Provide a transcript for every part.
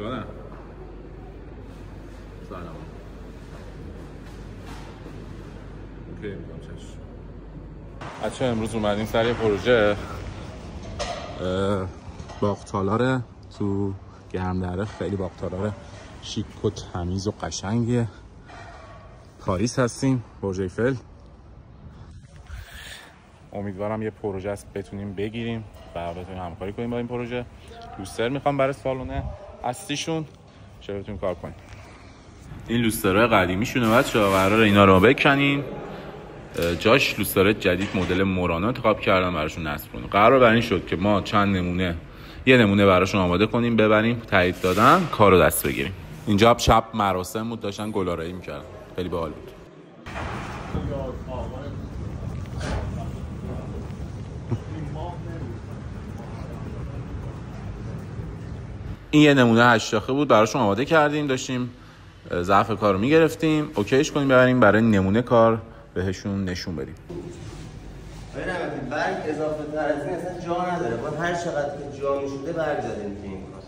جانم. سلام. اوکی میگم چشم. بچه امروز اومدیم سر یه پروژه باغ‌تالار تو گرمدره. خیلی باغ‌تالار شیک و تمیز و قشنگیه. پاریس هستیم، برج ایفل. امیدوارم یه پروژه است بتونیم بگیریم و بتونیم همکاری کنیم با این پروژه. لوستر میخوام برای سالن اصلیشون، چه بتونیم کار کنیم. این لوسترهای قدیمی شونه بچه‌ها، قراره اینا رو بکنیم. جاش لوستر جدید مدل مورانا انتخاب کردم براشون نصب کنیم. قرار بر این شد که ما یه نمونه براشون آماده کنیم، ببریم تایید دادن، کارو دست بگیریم. اینجا شب مراسم بود، داشتن گل‌آرایی می‌کردن. خیلی باحال بود. این یه نمونه 8 شاخه بود، براشون آماده کردیم، داشتیم ضعف کار رو میگرفتیم، اوکیش کنیم ببریم برای نمونه کار بهشون نشون بدیم. ببینید برگ اضافه تر از این اصلا جا نداره. ما هر چقدر که جا میشده برگ زدیم تو این کار.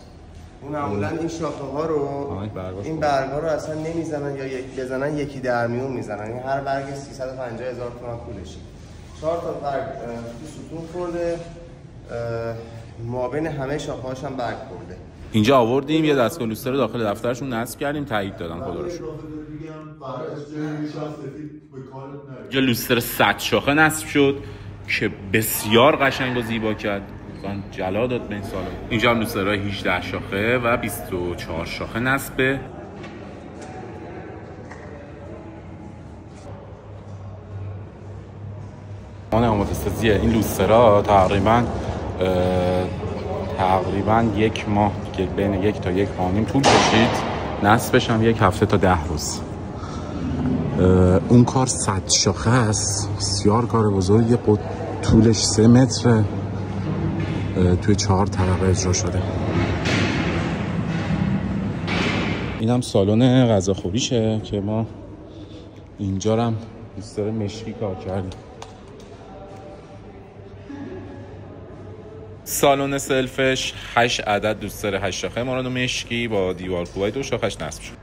اون معمولا این شاخه ها رو این برگ ها رو اصلا نمیزنن یا بزنن یکی در میون میزنن. این هر برگ 350,000 تومان پولشه. 4 تا برگ تو ستون خورده، مابین همه شاخه هاش هم برگ خورده. اینجا آوردیم یه دستگاه لوستر رو داخل دفترشون نصب کردیم، تایید دادن خدا رو شکر. اینجا لوستر 100 شاخه نصب شد که بسیار قشنگ و زیبا کرد، جلا داد به این سالن. اینجا هم لوسترهای 18 شاخه و 24 شاخه نصبه. آماده سازی این لوسترها تقریبا 1 ماه که بین 1 تا 1 ماه نیم طول کشید. نصبش هم 1 هفته تا 10 روز. اون کار 100 شاخه است، بسیار کار بزرگی. طولش 3 متره، توی 4 طبقه اجرا شده. این هم سالن غذاخوریشه که ما اینجا هم لوستر مشکی کار کردیم. سالن سلفش 8 عدد لوستر 8 شاخه مورانو مشکی با دیوار کوبای 2 شاخش نصب شد.